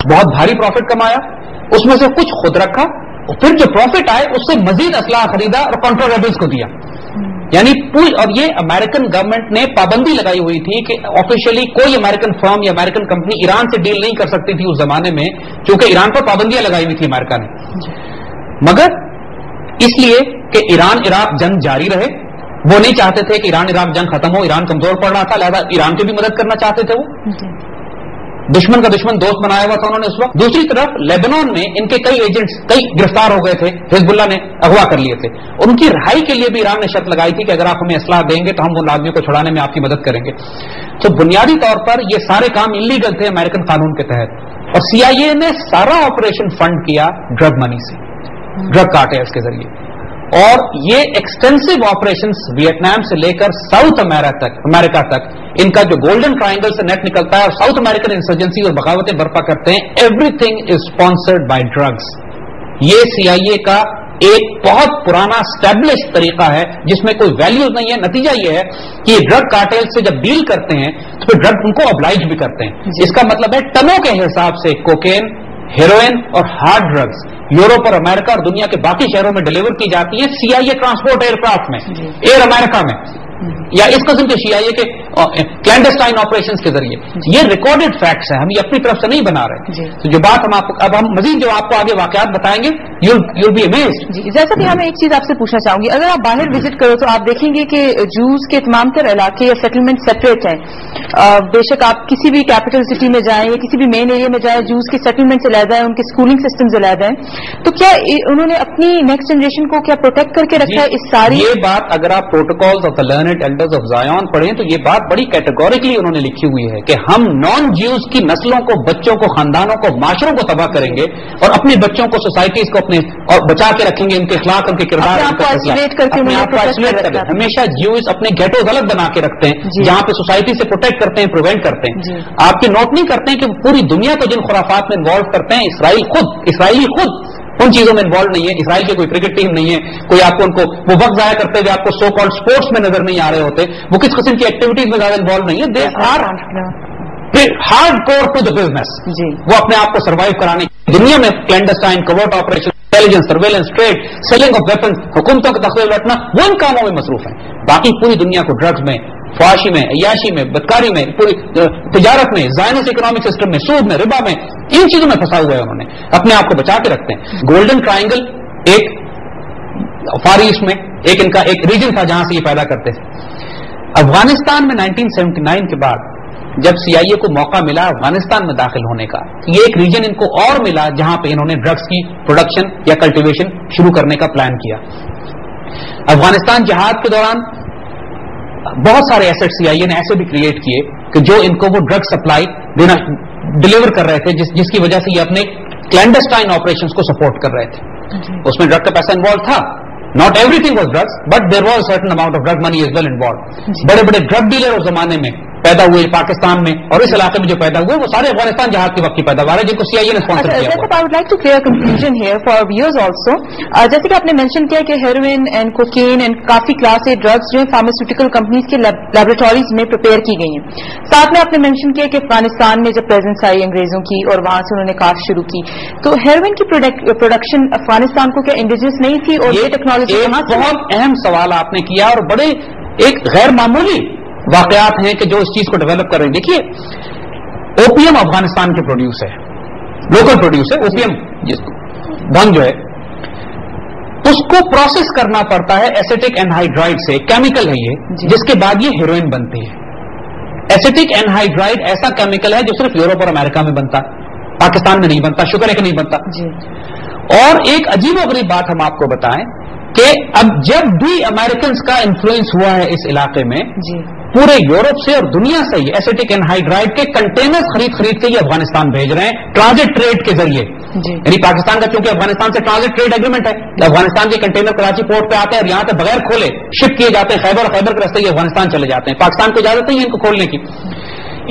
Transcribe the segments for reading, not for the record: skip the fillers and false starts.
بہت بھاری پروفٹ کمایا، اس میں سے کچھ خود رکھا، پھر جو پروفٹ آئے اس سے مزید اسلحہ خریدا اور کانٹرا ریبلز کو دیا. یعنی اور یہ امریکن گورنمنٹ نے پابندی لگائی ہوئی تھی کہ آفیشلی کوئی امریکن فرم یا امریکن کمپنی ایران سے ڈیل نہیں کر سکتی تھی اس زمانے میں، کیونکہ ایران پر پابندیاں لگائی ہوئی تھی امریکہ نے. مگر اس لیے کہ ایران عراق جنگ جاری رہے، وہ نہیں چاہتے تھے کہ ایران عراق جنگ ختم ہو، ایران کمزور پڑ رہا تھا، لہذا ایران کی بھی مدد کرنا چاہتے تھے. وہ دشمن کا دشمن دوست بنایا ہوا تھا انہوں نے اس وقت. دوسری طرف لیبنان میں ان کے کئی ایجنٹس کئی گرفتار ہو گئے تھے، حزب اللہ نے اغوا کر لیے تھے. ان کی رہائی کے لیے بھی ایران نے شرط لگائی تھی کہ اگر آپ ہمیں اسلحہ دیں گے تو ہم ان آدمیوں کو چھڑانے میں آپ کی مدد کریں گے. تو بنیادی طور پر یہ سارے کام انلیگل تھے امریکن قانون کے تحت، اور سی آئی اے نے سارا آپریشن فنڈ کیا ڈرگ منی سے، ڈرگ کارٹیلز کے ذریعے. اور یہ ایکسٹینسو آپریشنز ویتنام سے لے کر ساؤتھ امریکہ تک ان کا جو گولڈن ٹرائنگل سے نیٹ نکلتا ہے اور ساؤتھ امریکن انسرجنسی اور بغاوتیں برپا کرتے ہیں، every thing is sponsored by drugs. یہ سی آئی اے کا ایک بہت پرانا اسٹیبلش طریقہ ہے جس میں کوئی ویلیوز نہیں ہے. نتیجہ یہ ہے کہ یہ ڈرگ کارٹیل سے جب ڈیل کرتے ہیں تو پھر ڈرگ ان کو oblige بھی کرتے ہیں. اس کا مطلب ہے ٹنوں کے حساب سے کوکین، ہیروئن اور ہارڈ ڈرگس یورپ اور امریکہ اور دنیا کے باقی شہروں میں ڈیلیور کی جاتی ہیں سی آئی اے ٹرانسپورٹ ایئر کرافٹ میں، ایئر امریکہ میں، یا اس قسم کے سی آئی اے کے کلینڈسٹائن آپریشنز کے ذریعے. یہ ریکارڈڈ فیکٹس ہیں، ہم یہ اپنی طرف سے نہیں بنا رہے. تو جو بات اب ہم مزید جو آپ کو آگے واقعات بتائیں گے you'll be amazed. جیسا کہ میں ایک چیز آپ سے پوچھنا چاہوں گی، اگر آپ باہر وزٹ کرو تو آپ دیکھیں گے کہ جوز کے تمام تر علاقے یا سیٹلمنٹ سیپریٹ ہیں. بے شک آپ کسی بھی کیپٹل سٹی میں جائیں یا کسی بھی مین ایریا میں جائیں، جوز کے سیٹلمنٹس علیحدہ ہیں، ان کے اسکولنگ سسٹمز علیحدہ ہیں. تو کیا انہوں نے اپنی نیکسٹ جنریشن کو کیا پروٹیکٹ کر کے رکھا ہے اس ساری؟ یہ بات اگر آپ protocols of the learned elders of Zion پڑھیں تو یہ بات بڑی کیٹیگوریکلی انہوں نے لکھی ہوئی ہے کہ ہم نان جیوز کی نسلوں کو، بچوں کو، خاندانوں کو، معاشروں کو تباہ کریں گے اور اپنے بچوں کو، سوسائٹیز کو اپنے اور بچا کے رکھیں گے، ان کے اخلاق، ان کے کردار، ہمیشہ جیوز اپنے گیٹوز الگ بنا کے رکھتے ہیں جہاں پہ سوسائٹی سے پروٹیکٹ کرتے ہیں، پریونٹ کرتے ہیں. آپ کی نوٹ نہیں کرتے ہیں کہ پوری دنیا کو جن خرافات میں انوالو کرتے ہیں، اسرائیلی خود ان چیزوں میں انوالو نہیں ہے. اسرائیل کی کوئی کرکٹ ٹیم نہیں ہے، کوئی آپ کو ان کو وہ وقت ضائع کرتے ہوئے آپ کو سو کالڈ اسپورٹس میں نظر نہیں آ رہے ہوتے، وہ کس قسم کی ایکٹیویٹیز میں زیادہ انوالو نہیں ہے. They are hardcore to the business. وہ اپنے آپ کو سروائیو کرانے دنیا میں clandestine covert operation, intelligence, surveillance, trade, selling of weapons, حکومتوں کا تخلیق لٹنا، وہ ان کاموں میں مصروف ہیں. باقی پوری دنیا کو ڈرگز میں، فحاشی میں، عیاشی میں، بدکاری میں، پوری تجارت میں، زائنس اکنامک سسٹم میں، سود میں، ربا میں، ان چیزوں میں پھنسا ہوا ہے. انہوں نے اپنے آپ کو بچا کے رکھتے ہیں. گولڈن ٹرائنگل ایک فار ایسٹ میں ایک ان کا ایک ریجن تھا جہاں سے یہ پیدا کرتے تھے. افغانستان میں 1979 کے بعد جب سی آئی اے کو موقع ملا افغانستان میں داخل ہونے کا، یہ ایک ریجن ان کو اور ملا جہاں پہ انہوں نے ڈرگز کی پروڈکشن یا کلٹیویشن شروع کرنے کا پلان کیا. افغانستان جہاد کے دوران بہت سارے ایسٹ سی آئی اے نے ایسے بھی کریٹ کیے کہ جو ان کو وہ ڈرگ سپلائی دینا ڈیلیور کر رہے تھے، جس کی وجہ سے یہ اپنے کلینڈسٹائن آپریشنز کو سپورٹ کر رہے تھے. اس میں ڈرگ کا پیسہ انوالو تھا. Not everything was drugs, but there was a certain amount of drug money as well involved. بڑے بڑے ڈرگ ڈیلر اس زمانے میں پیدا ہوئے پاکستان میں اور اس علاقے میں جو پیدا ہوئے وہ سارے افغانستان جہاد کے وقت کی پیداوار ہے جن کو سی آئی اے نے اسپانسر کیا. I would like to clear a confusion here for our viewers also. جیسے کہ آپ نے مینشن کیا کہ ہیروئن اینڈ کوکین اینڈ کافی کلاس اے ڈرگس جو ہیں فارماسیوٹیکل کمپنیز کے لیبورٹریز میں پریپیئر کی گئی ہیں. ساتھ میں آپ نے مینشن کیا کہ افغانستان میں جب پریزنس آئی انگریزوں کی اور وہاں سے انہوں نے کاشت شروع کی، تو ہیروئن کی پروڈکشن افغانستان کو کیا انڈیجنس نہیں تھی؟ اور یہ ٹیکنالوجی بہت اہم سوال آپ نے کیا اور بڑے ایک غیر معمولی واقعات ہیں کہ جو اس چیز کو ڈیولپ کر رہے ہیں. دیکھیے اوپیم افغانستان کے پروڈیوس ہے، لوکل پروڈیوس ہے. اوپیم بھنگ جو ہے اس کو پروسیس کرنا پڑتا ہے ایسیٹک اینہائیڈرائڈ سے، کیمیکل ہے یہ جس کے بعد یہ ہیروئن بنتی ہے. ایسیٹک اینہائیڈرائڈ ایسا کیمیکل ہے جو صرف یورپ اور امریکہ میں بنتا، پاکستان میں نہیں بنتا. شکر ہے کہ نہیں بنتا. اور ایک عجیب و غریب بات ہم آپ کو بتائیں کہ اب جب بھی امریکنز کا انفلوئنس ہوا ہے اس علاقے میں، پورے یورپ سے اور دنیا سے یہ ایسیٹک اینہائیڈرائڈ کے کنٹینر خرید کے یہ افغانستان بھیج رہے ہیں ٹرانزٹ ٹریڈ کے ذریعے. یعنی پاکستان کا چونکہ افغانستان سے ٹرانزٹ ٹریڈ ایگریمنٹ ہے، افغانستان کے کنٹینر کراچی پورٹ پہ آتے ہیں اور یہاں سے بغیر کھولے شپ کیے جاتے ہیں، خیبر کے راستے یہ افغانستان چلے جاتے ہیں. پاکستان کو اجازت نہیں ہے ان کو کھولنے کی.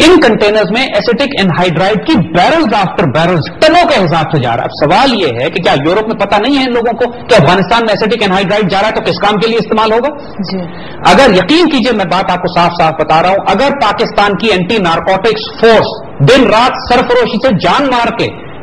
ان کنٹینرز میں ایسیٹک اینہائیڈرائڈ کی بیرلز آفٹر بیرلز ٹنوں کے حساب سے جا رہا ہے. اب سوال یہ ہے کہ کیا یورپ میں پتہ نہیں ہے ان لوگوں کو کہ افغانستان میں ایسیٹک اینہائیڈرائڈ جا رہا ہے تو کس کام کے لیے استعمال ہوگا؟ اگر یقین کیجئے میں بات آپ کو صاف بتا رہا ہوں، اگر پاکستان کی اینٹی نارکوٹکس فورس دن رات سرفروشی سے جان مار کے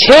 6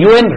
UN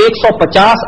$150